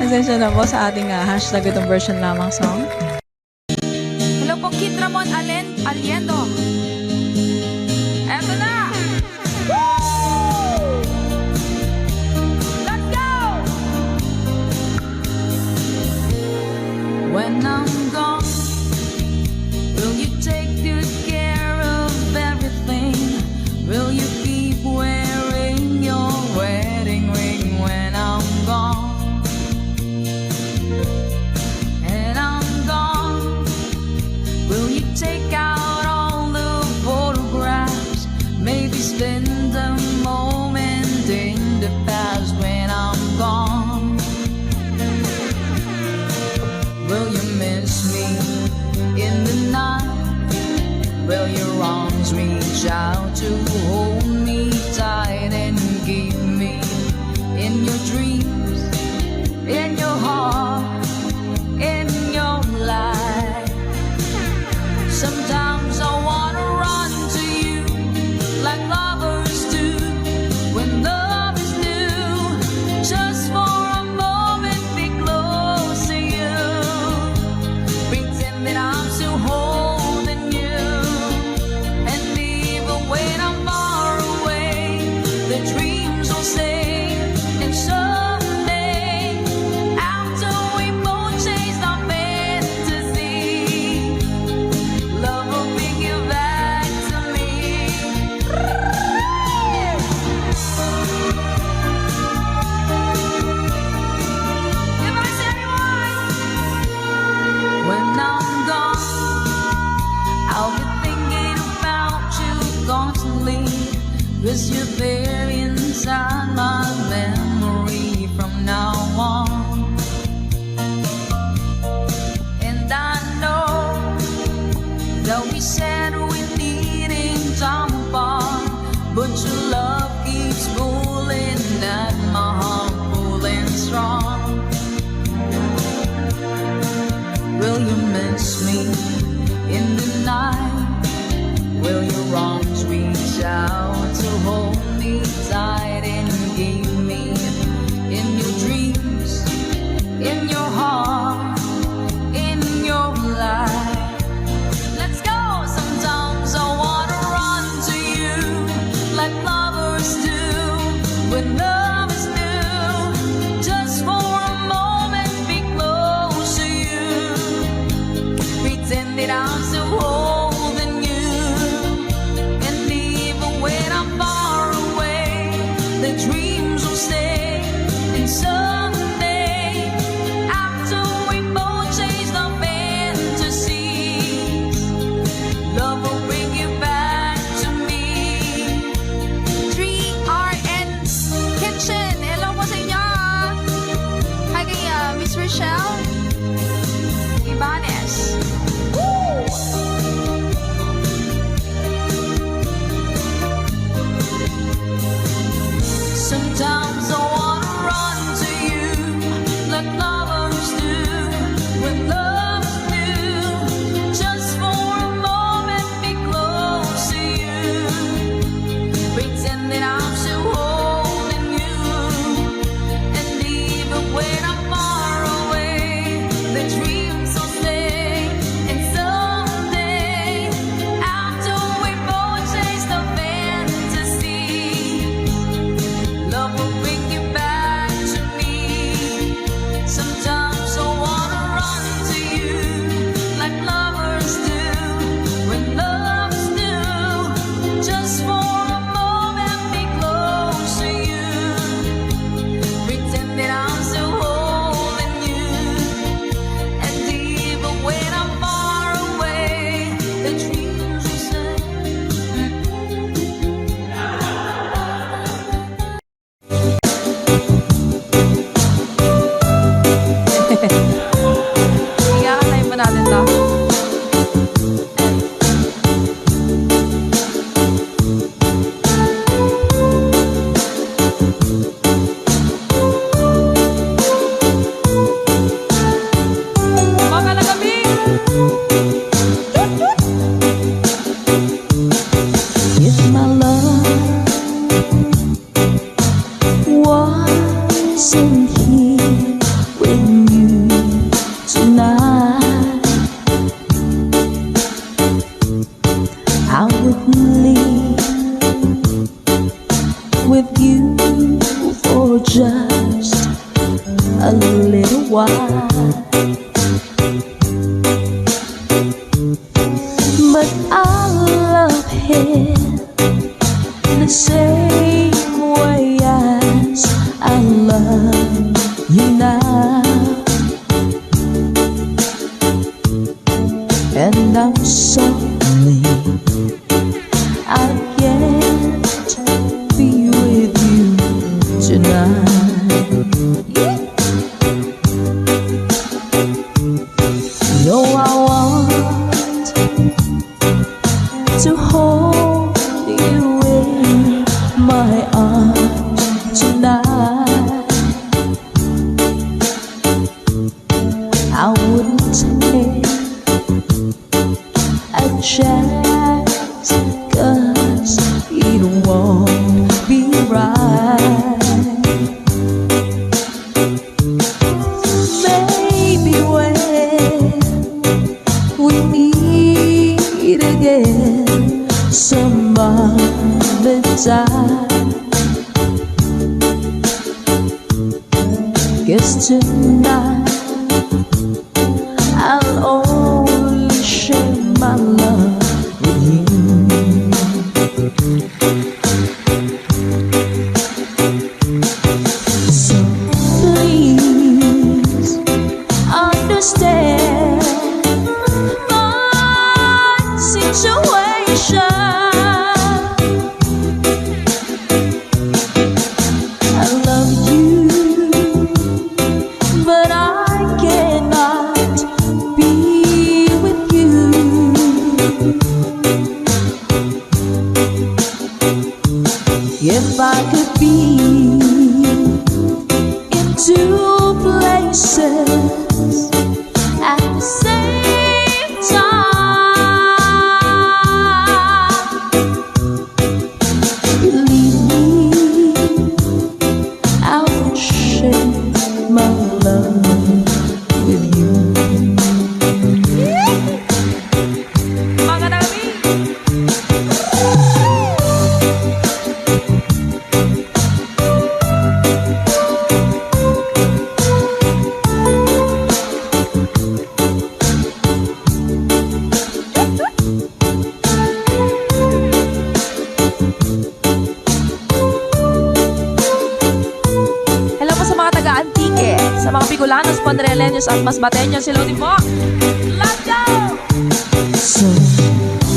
Pasensya na po sa ating hashtag itong version lamang song. Hello po, Kid Ramon Aliendo. Eto na! Woo! Let's go! When I'm gone, will you take good care of everything? Will you keep wearing your wedding ring when I'm gone? And I'm gone, will you take out all the photographs? Maybe spend a moment in the past when I'm gone. Will you miss me in the night? Will your arms reach out to hold me tight and keep me in your dreams, in your heart, in your life? Sometimes I wanna run to you like lovers do when love is new, just for a moment be close to you, pretend that I'm still holding you, and even when I'm far away, the dreams will stay, and someday, after we both chased our fantasy, love will bring you back to me. If I say when I'm gone, I'll be thinking about you constantly, 'cause you're there inside my memory from now on. And I know that we said we needing time apart, but your love keeps pulling at my heart, pulling strong. Will you miss me in the night? Will your arms reach out to hold me tight and keep me in your dreams, in your heart, in your life? Let's go! Sometimes I wanna run to you like lovers do when love is new, just for a moment be close to you, pretend that I'm still holding you, and even when I'm far away, the dreams will stay, and someday, after we both chase our fantasies, love will bring you back to me. 3RN Kitchen. Hello po sa inyo. Hi kay Miss Rochelle Ibanez. Woo! Sometimes I wanna run to you like lovers do when love is new, just for a moment be close to you, pretend that I'm still holding you, and even when I'm far away, the dreams will stay, and someday, after we both chase the fantasy, love will with you for just a little while. But I love him the same way as I love you now. And I'm sorry I can't be with you tonight. No, I want to hold you in my arms tonight. I wouldn't take a chance, 'cause it won't be right. Maybe when we meet again some other time, 'cause tonight I'll only share my love with you. So please understand my situation. I love you, but I cannot be with you. If I could be in two places at the same time, believe me, I would share my love with you. Mga dami! Hello po sa mga taga-Antique, sa mga Bicolanos, Pandreleños at Masbateños. Hello din po! Let's go! So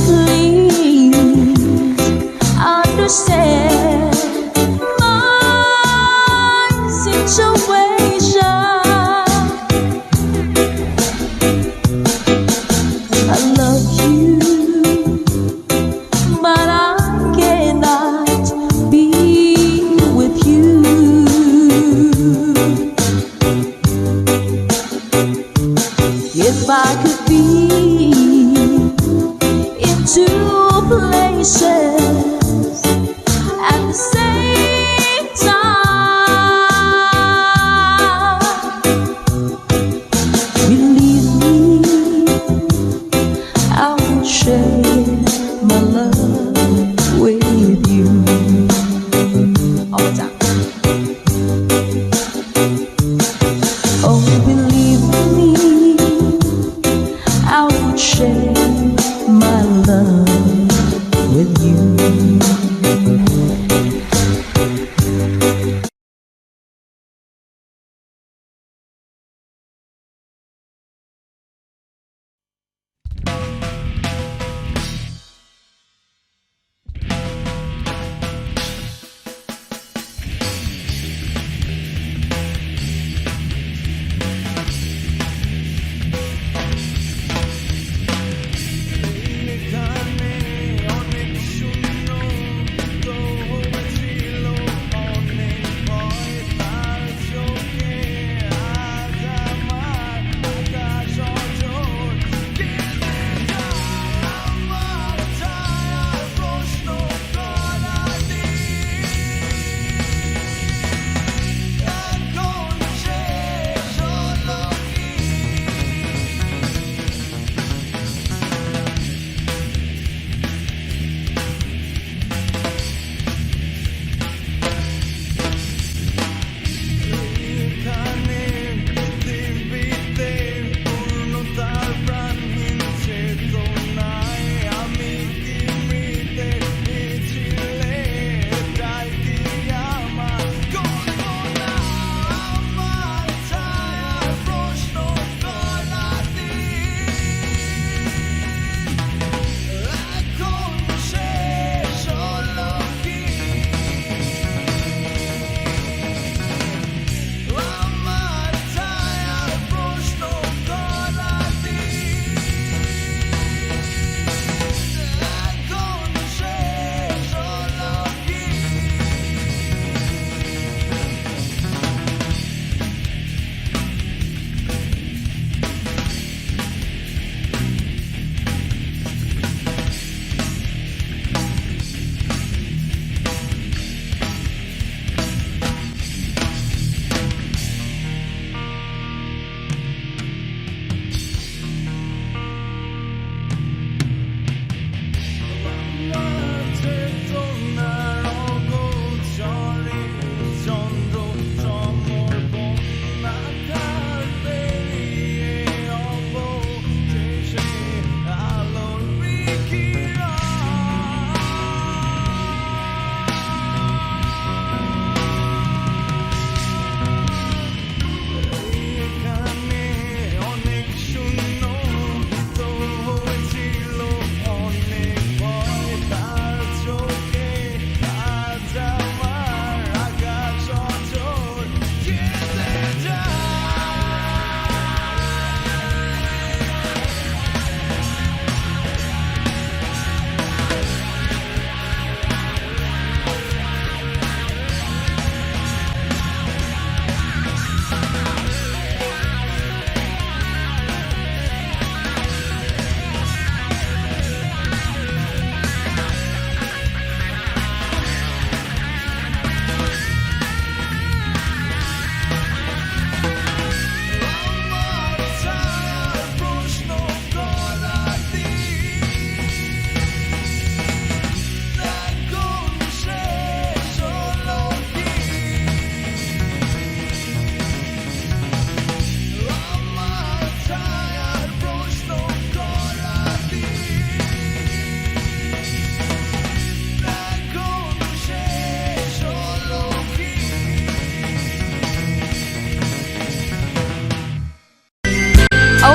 please understand my situation. I love you, but I cannot be with you. If I could be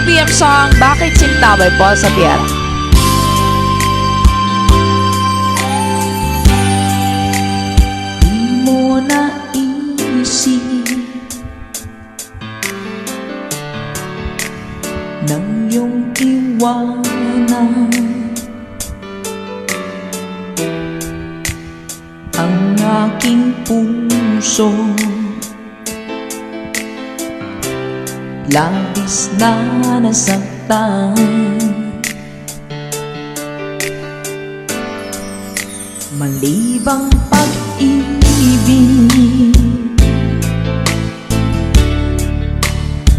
PM song, Bakit Sinta by Paul Sapiera. Di mo naisip nang iyong iwanan ang aking puso. Labis na nasaktan, malibang pag-ibig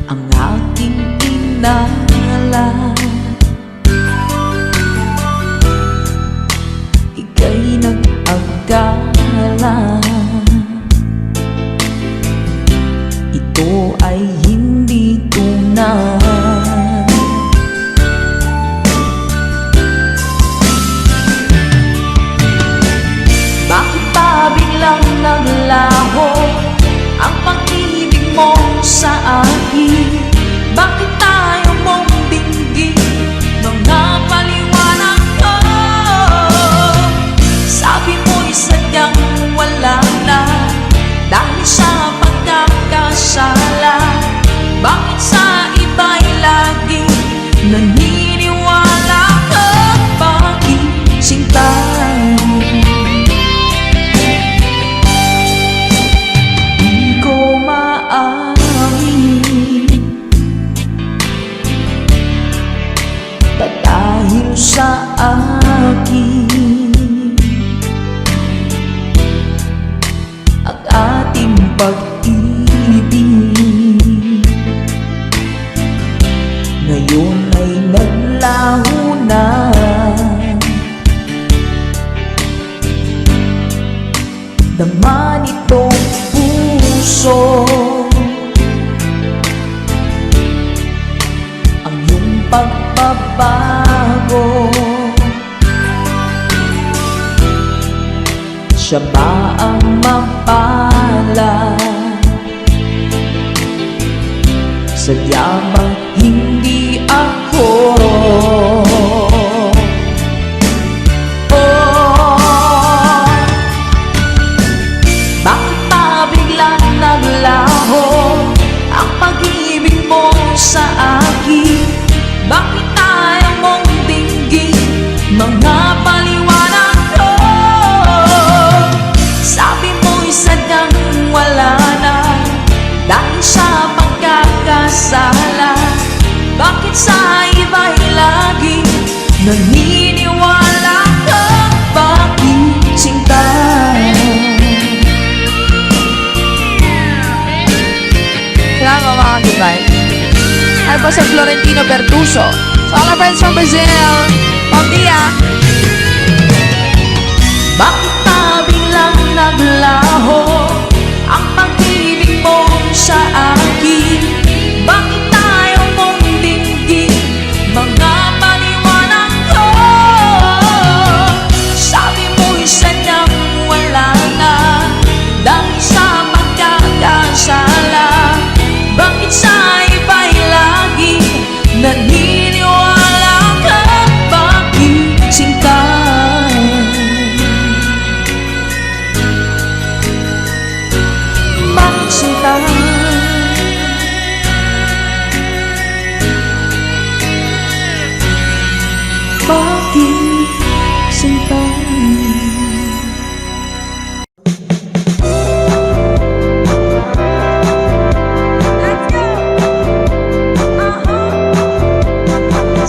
ang aking inala. Ika'y nag-agala, ito ay hindi tunay. Bakit ba biglang naglaho ang pag-ibig mo sa akin? Bakit tayo mong dinggin mga paliwanag ko? Sabi mo'y sadyang wala na dahil sa pagkakasala. Bakit sa iba'y lagi naniniwala ka? Bakit sinta? Di ko maamin dahil sa akin ang ating pag-ibig ngayon ay naglaho na. Dama nitong puso ang iyong pagbabago. Siya ba ang mapala? Sadya ba hindi ako? Bakit pa biglang naglaho ang pag-ibig mo sa akin? Bakit tayo mong dinggin mga paliwanag ko? Sabi mo'y sadyang wala na dahil sa pagkakasala. Bakit sa iba'y lagi naniniwala ka? Bakit sinta? Salamat mga Goodbye. Ano po sa Florentino Bertuso. So all our friends from Brazil, Bom dia! Bakit pa biglang naglaho ang pag-ibig mo sa akin? Bakit tayo mong dinggin mga paliwanag ko? Sabi mo'y sadyang wala na dahil sa pagkakasala. Bakit sa iba'y lagi naniniwala ka? Bakit sinta? Bakit sinta? Bakit sinta?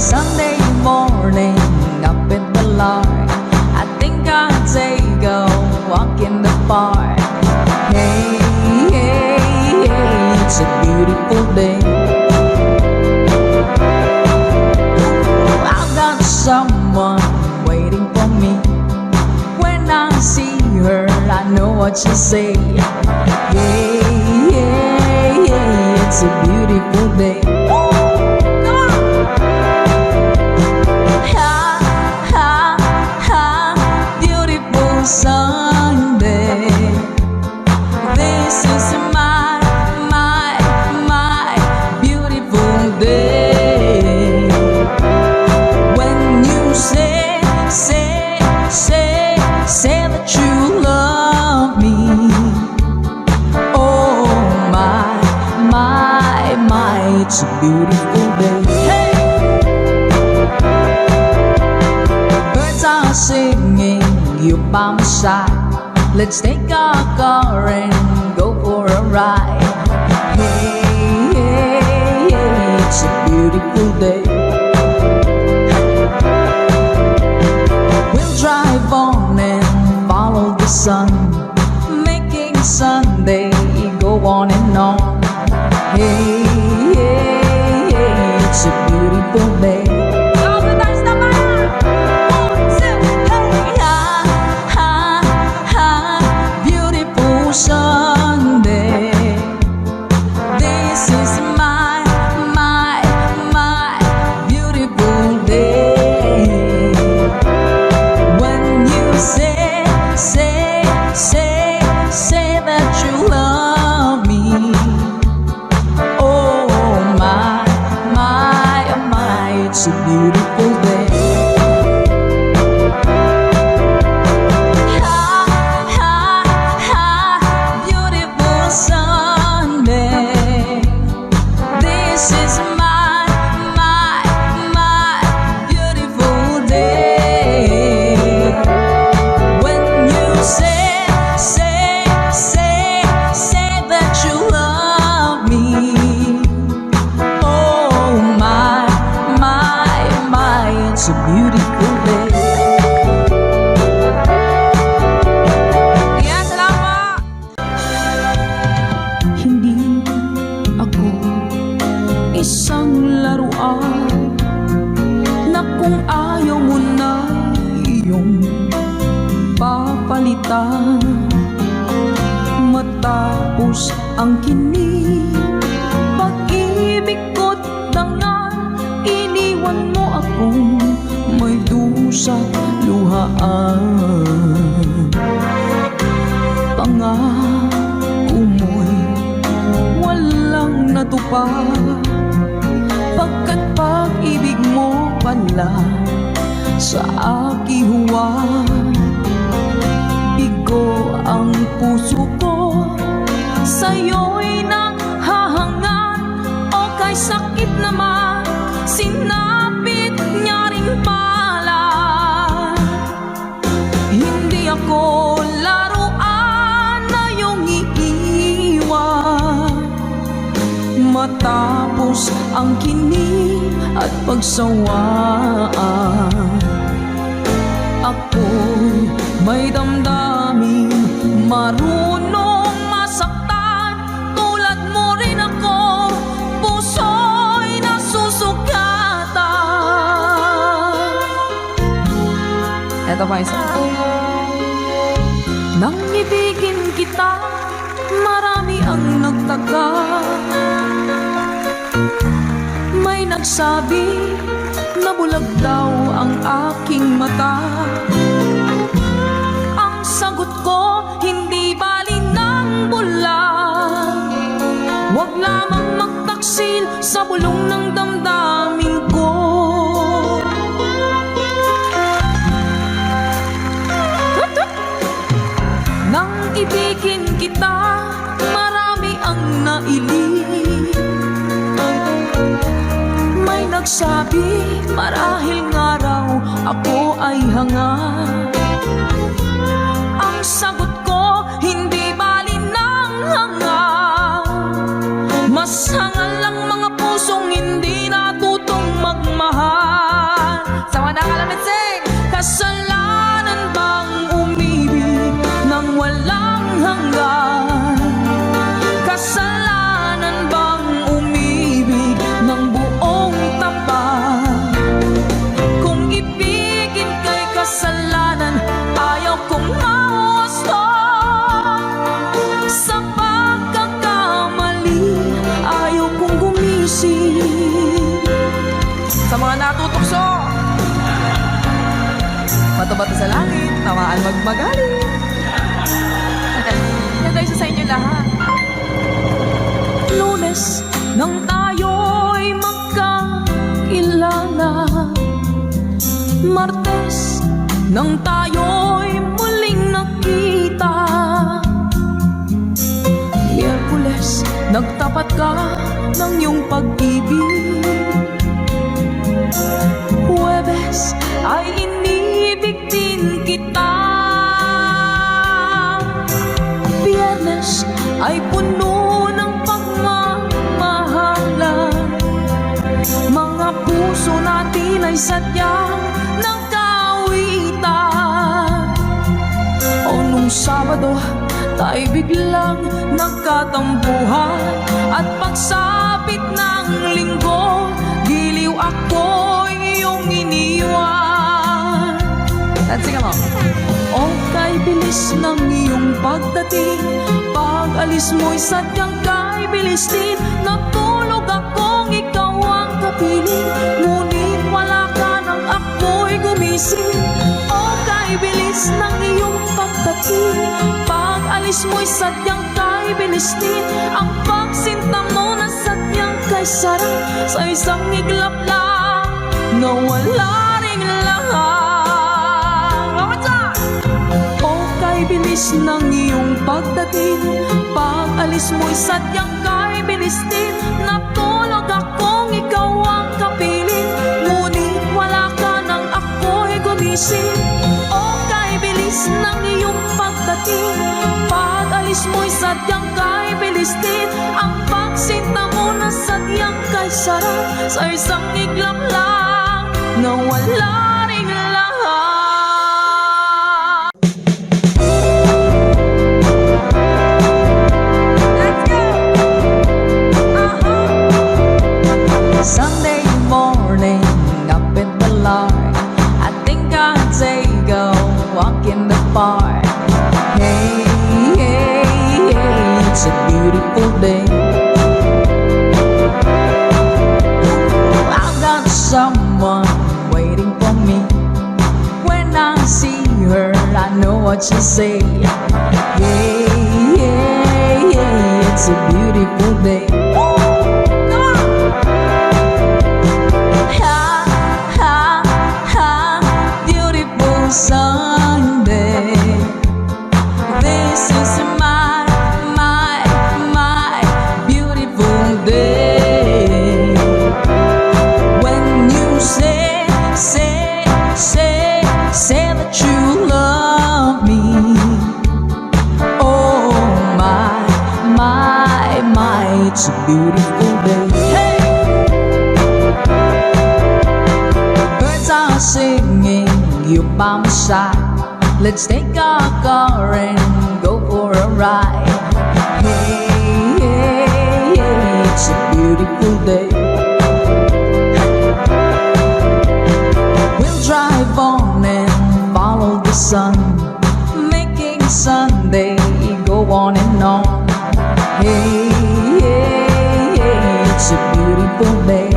Sunday morning, up in the lark, I think I'll take a walk in the park. Hey, hey, hey, it's a beautiful day. I've got someone waiting for me. When I see her, I know what she'll say. Hey, hey, hey, it's a beautiful day. Sunday, this is my beautiful day. it's a beautiful day. Birds are singing, you by my side. Let's take our car and go for a ride. Hey, hey, hey, it's a beautiful day. We'll drive on and follow the sun, making Sunday go on and on. Hey, hey, hey, it's a beautiful day. Sunday, this is my beautiful day. When you say that you love me, oh my, it's a beautiful day. It's a beautiful day. Yan, salamat! Hindi ako isang laruan na kung ayaw mo na iyong papalitan. Matapos ang kinig, pag-ibig ko't dangal, iniwan mo akong may dusat luhaan. Pangako mo'y walang natupad, pagkat pag-ibig mo pala sa aking huwad. Bigo ang puso ko, sa'yo'y nanghahangat, o kay sakit naman sinapit niya rin pala. Hindi ako laruan na iyong iiwan. Matapos ang kinig at pagsawaan, ako'y may damdaming marunong masaktan. Tulad mo rin ako, puso'y nasusugatan. Eto pa isa. Nang ibigin kita, marami ang nagtaka. May nagsabi na bulag daw ang aking mata. Ang sagot ko, hindi bali ng bulag. Huwag lamang magtaksil sa bulong ng damdamin ko. Nang ibigin kita, marami ang nailing. May nagsabi, marahil nga raw ako ay hanga. Ang sagot ko, hindi bali ng hanga. Mas hangal lang mga pusong hindi natutong magmahal. Sama na kalamin, sing! Kasalanan bang umibig nang walang hanggan? Kasalanan bang umibig ng buong tapat? Kung ibigin kay kasalanan, ayaw kong mawasto. Sa pagkakamali, ayaw kong gumising. Sa mga natutokso, bato-bato sa langit, tamaan magmagaling. Yan guys, sa inyo lahat. Lunes nang tayo'y magkakilala, Martes nang tayo'y muling nakita, Miyerkules nagtapos tapat ka ng iyong pag-ibig. Huwebes ay inibig din kita, Biyernes ay puno ng pagmamahalan. Mga puso natin ay sadyang nagkawitan. O nung Sabado, tayo biglang nagkatampuhan. At pagsapit ng Linggo, giliw ako iyong iniwan. Let's sing along. O kay bilis ng iyong pagdating, pag-alis mo'y sadyang kay bilis din. Natulog akong ikaw ang kapiling, ngunit wala ka nang ako'y gumising. O kay bilis ng iyong pagdating, pag-alis mo'y sadyang kay bilis din. Ang pagsinta mo na sadyang kay sarap, sa isang iglap lang nawala ring lahat. O kay bilis ng iyong pagdating, pag-alis mo'y sadyang kay bilis din. Natulog akong ikaw ang kapiling, ngunit wala ka nang ako'y gumising. O kay bilis ng iyong pagdating, pag-alis mo'y sadyang kay bilis din. Ang pagsinta mo na sadyang kay sarap, sa isang iglap lang nawala ring lahat. Sunday morning, up in the lark, I think I'll take a walk in the park. Hey, hey, hey, it's a beautiful day. I've got someone waiting for me. When I see her, I know what she'll say. Hey, hey, hey, it's a beautiful day. Sunday, this is my beautiful day. When you say that you love me, oh my, it's a beautiful day. Hey! Birds are singing, you by my side. Let's take our car and go for a ride. Hey, hey, hey, it's a beautiful day. We'll drive on and follow the sun, making Sunday go on and on. Hey, hey, hey, it's a beautiful day.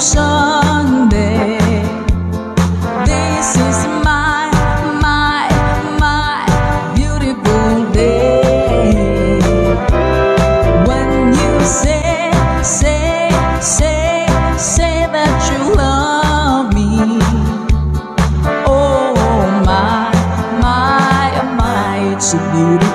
Sunday, this is my beautiful day. When you say that you love me, oh my, it's a beautiful